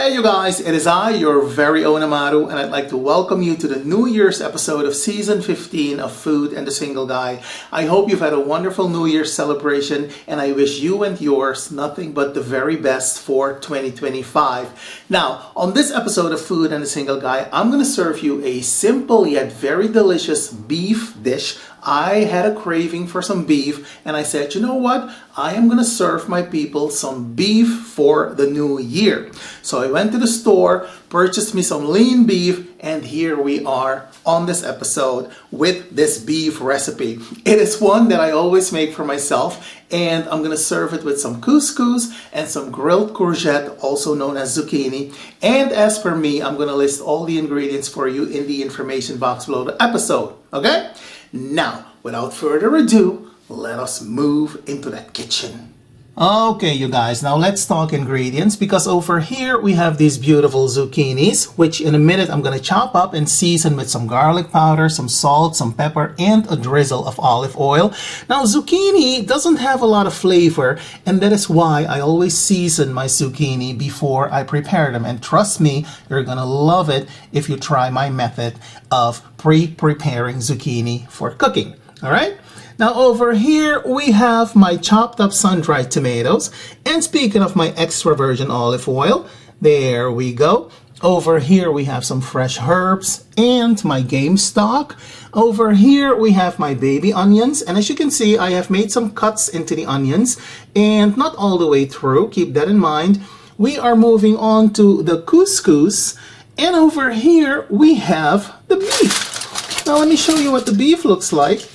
Hey you guys, it is I, your very own Amaru, and I'd like to welcome you to the New Year's episode of Season 15 of Food and the Single Guy. I hope you've had a wonderful New Year's celebration, and I wish you and yours nothing but the very best for 2025. Now, on this episode of Food and the Single Guy, I'm going to serve you a simple yet very delicious beef dish. I had a craving for some beef, and I said, you know what? I am going to serve my people some beef for the new year. So I went to the store, purchased me some lean beef, and here we are on this episode with this beef recipe. It is one that I always make for myself, and I'm going to serve it with some couscous and some grilled courgette, also known as zucchini. And as per me, I'm going to list all the ingredients for you in the information box below the episode. Okay? Now, without further ado, let us move into that kitchen. Okay, you guys, now let's talk ingredients, because over here we have these beautiful zucchinis, which in a minute I'm going to chop up and season with some garlic powder, some salt, some pepper, and a drizzle of olive oil. Now, zucchini doesn't have a lot of flavor, and that is why I always season my zucchini before I prepare them. And trust me, you're going to love it if you try my method of pre-preparing zucchini for cooking. All right? Now over here we have my chopped up sun-dried tomatoes, and speaking of my extra virgin olive oil, there we go. Over here we have some fresh herbs and my game stock. Over here we have my baby onions, and as you can see, I have made some cuts into the onions, and not all the way through, keep that in mind. We are moving on to the couscous, and over here we have the beef. Now let me show you what the beef looks like.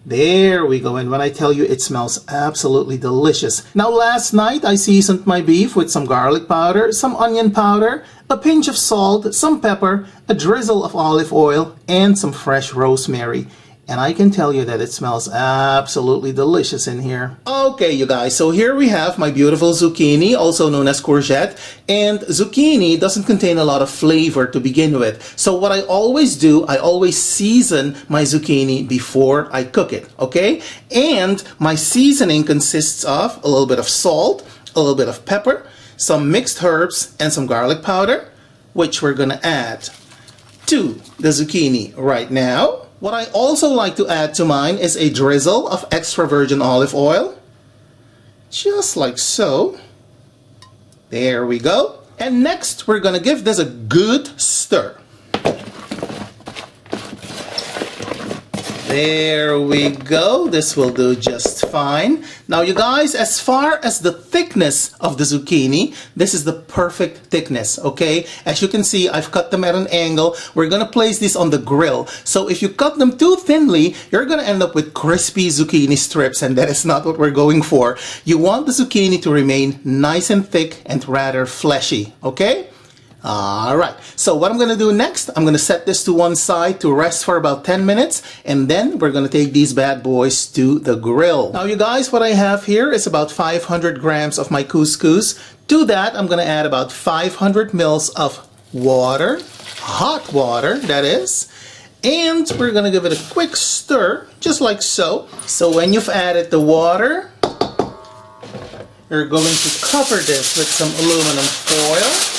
There we go, and when I tell you, it smells absolutely delicious. Now last night I seasoned my beef with some garlic powder, some onion powder, a pinch of salt, some pepper, a drizzle of olive oil, and some fresh rosemary. And I can tell you that it smells absolutely delicious in here. Okay, you guys, so here we have my beautiful zucchini, also known as courgette. And zucchini doesn't contain a lot of flavor to begin with. So what I always do, I always season my zucchini before I cook it, okay? And my seasoning consists of a little bit of salt, a little bit of pepper, some mixed herbs, and some garlic powder, which we're gonna add to the zucchini right now. What I also like to add to mine is a drizzle of extra virgin olive oil, just like so. There we go. And next, we're gonna give this a good stir. There we go. This will do just fine. Now you guys, as far as the thickness of the zucchini, this is the perfect thickness, okay? As you can see, I've cut them at an angle. We're gonna place this on the grill. So if you cut them too thinly, you're gonna end up with crispy zucchini strips, and that is not what we're going for. You want the zucchini to remain nice and thick and rather fleshy, okay? Alright, so what I'm going to do next, I'm going to set this to one side to rest for about 10 minutes, and then we're going to take these bad boys to the grill. Now you guys, what I have here is about 500 grams of my couscous. To that, I'm going to add about 500 mils of water, hot water that is, and we're going to give it a quick stir, just like so. So when you've added the water, you're going to cover this with some aluminum foil.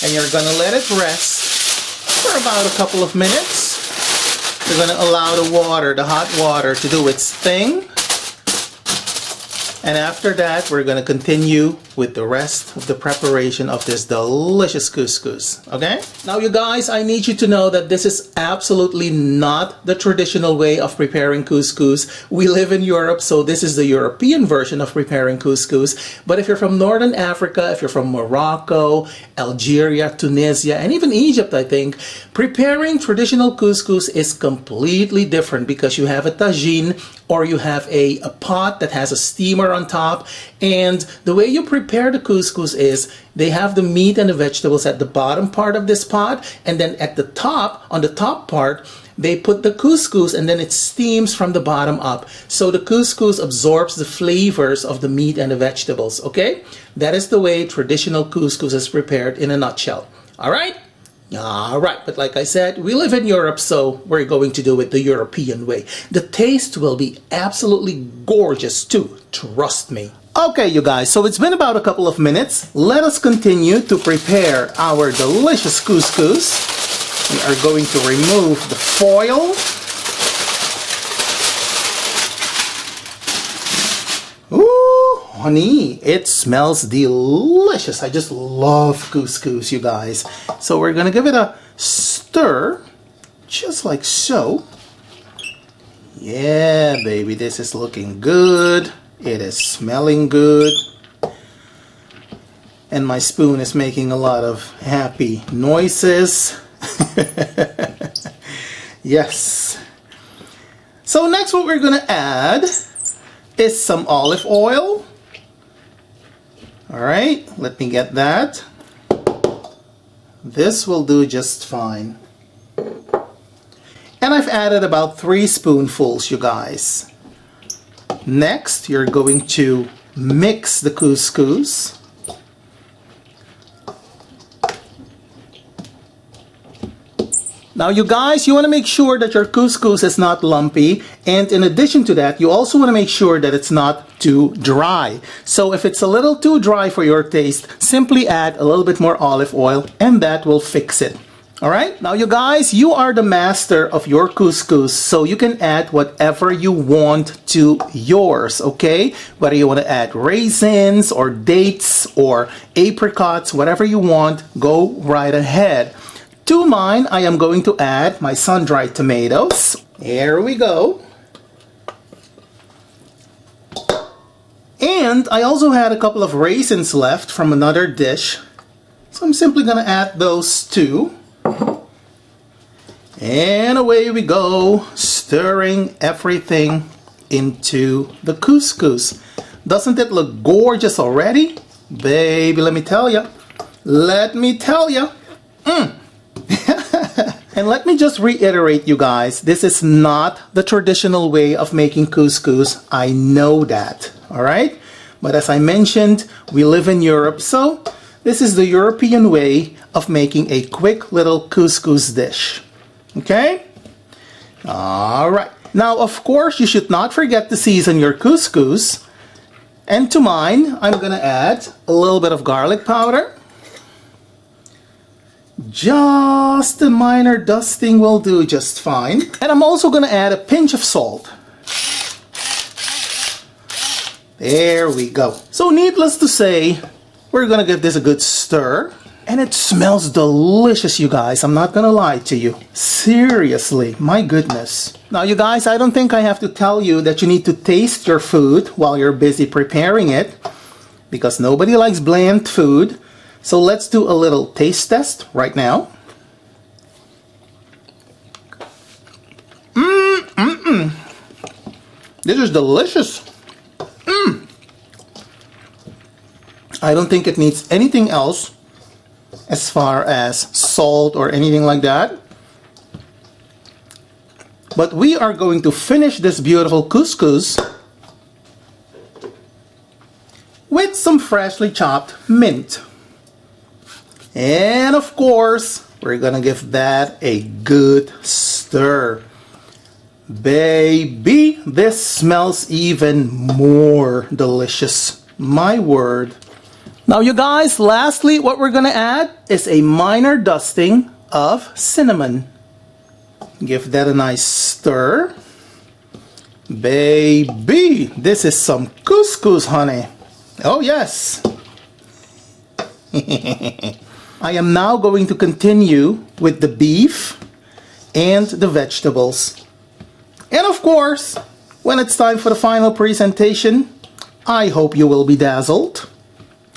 And you're going to let it rest for about a couple of minutes. You're going to allow the water, the hot water, to do its thing. And after that, we're going to continue with the rest of the preparation of this delicious couscous, okay? Now you guys, I need you to know that this is absolutely not the traditional way of preparing couscous. We live in Europe, so this is the European version of preparing couscous. But if you're from Northern Africa, if you're from Morocco, Algeria, Tunisia, and even Egypt, I think, preparing traditional couscous is completely different, because you have a tagine, or you have a pot that has a steamer on top. And the way you prepare the couscous is they have the meat and the vegetables at the bottom part of this pot, and then at the top, on the top part, they put the couscous, and then it steams from the bottom up. So the couscous absorbs the flavors of the meat and the vegetables, okay? That is the way traditional couscous is prepared in a nutshell. All right? Alright, but like I said, we live in Europe, so we're going to do it the European way. The taste will be absolutely gorgeous too, trust me. Okay, you guys, so it's been about a couple of minutes. Let us continue to prepare our delicious couscous. We are going to remove the foil. Ooh, honey, it smells delicious. I just love couscous, you guys. So we're gonna give it a stir, just like so. Yeah, baby, this is looking good. It is smelling good. And my spoon is making a lot of happy noises. Yes. So next what we're gonna add is some olive oil. Alright, let me get that. This will do just fine. And I've added about 3 spoonfuls, you guys. Next, you're going to mix the couscous. Now you guys, you want to make sure that your couscous is not lumpy, and in addition to that, you also want to make sure that it's not too dry. So if it's a little too dry for your taste, simply add a little bit more olive oil and that will fix it. Alright, now you guys, you are the master of your couscous, so you can add whatever you want to yours, okay? Whether you want to add raisins or dates or apricots, whatever you want, go right ahead. To mine, I am going to add my sun-dried tomatoes. Here we go. And I also had a couple of raisins left from another dish, so I'm simply going to add those too. And away we go, stirring everything into the couscous. Doesn't it look gorgeous already? Baby, let me tell you. Let me tell you. And let me just reiterate, you guys, this is not the traditional way of making couscous. I know that, all right? But as I mentioned, we live in Europe, so this is the European way of making a quick little couscous dish. Okay? All right. Now, of course, you should not forget to season your couscous. And to mine, I'm going to add a little bit of garlic powder. Just a minor dusting will do just fine. And I'm also going to add a pinch of salt. There we go. So needless to say, we're going to give this a good stir. And it smells delicious, you guys. I'm not going to lie to you. Seriously, my goodness. Now, you guys, I don't think I have to tell you that you need to taste your food while you're busy preparing it, because nobody likes bland food. So let's do a little taste test right now. This is delicious. I don't think it needs anything else as far as salt or anything like that. But we are going to finish this beautiful couscous with some freshly chopped mint. And of course, we're gonna give that a good stir. Baby, this smells even more delicious. My word. Now you guys, lastly, what we're gonna add is a minor dusting of cinnamon. Give that a nice stir. Baby, this is some couscous, honey. Oh yes. I am now going to continue with the beef and the vegetables. And of course, when it's time for the final presentation, I hope you will be dazzled.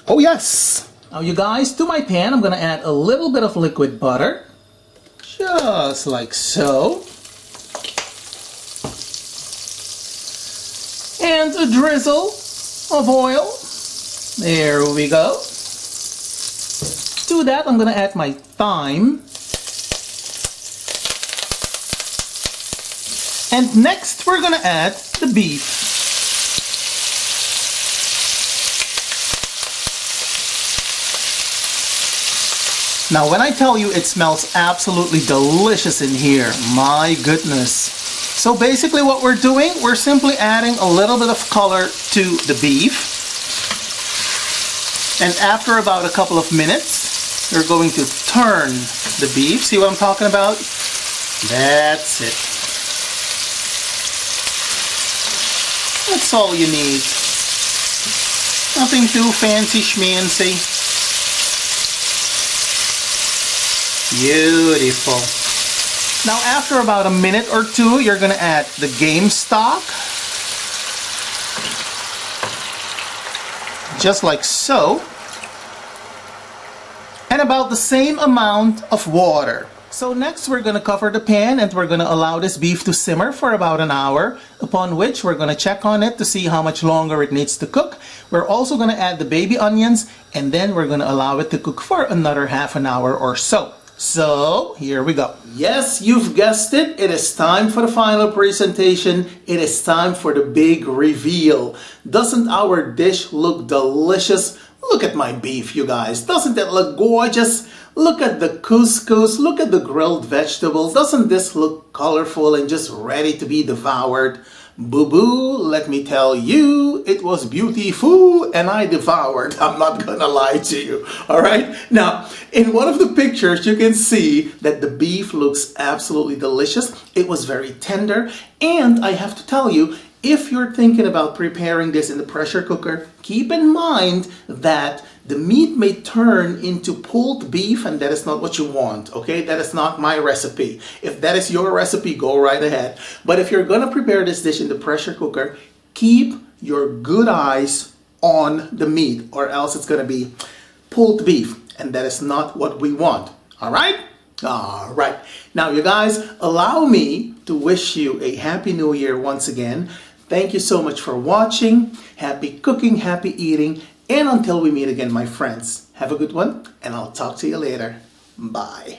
Oh yes! Now you guys, to my pan, I'm going to add a little bit of liquid butter. Just like so. And a drizzle of oil. There we go. To that, I'm going to add my thyme. And next, we're going to add the beef. Now, when I tell you it smells absolutely delicious in here, my goodness. So basically what we're doing, we're simply adding a little bit of color to the beef. And after about a couple of minutes, you're going to turn the beef. See what I'm talking about? That's it. That's all you need. Nothing too fancy schmancy. Beautiful. Now after about a minute or two, you're going to add the game stock. Just like so. And about the same amount of water. So next we're going to cover the pan and we're going to allow this beef to simmer for about an hour, upon which we're going to check on it to see how much longer it needs to cook. We're also going to add the baby onions and then we're going to allow it to cook for another half an hour or so. So here we go. Yes, you've guessed it. It is time for the final presentation. It is time for the big reveal. Doesn't our dish look delicious? Look at my beef, you guys. Doesn't it look gorgeous? Look at the couscous. Look at the grilled vegetables. Doesn't this look colorful and just ready to be devoured? Boo-boo, let me tell you, it was beautiful and I devoured. I'm not gonna lie to you. All right. Now, in one of the pictures, you can see that the beef looks absolutely delicious. It was very tender. And I have to tell you, if you're thinking about preparing this in the pressure cooker, keep in mind that the meat may turn into pulled beef and that is not what you want, okay? That is not my recipe. If that is your recipe, go right ahead. But if you're gonna prepare this dish in the pressure cooker, keep your good eyes on the meat or else it's gonna be pulled beef and that is not what we want, all right? All right. Now, you guys, allow me to wish you a Happy New Year once again. Thank you so much for watching. Happy cooking, happy eating. And until we meet again, my friends, have a good one, and I'll talk to you later. Bye.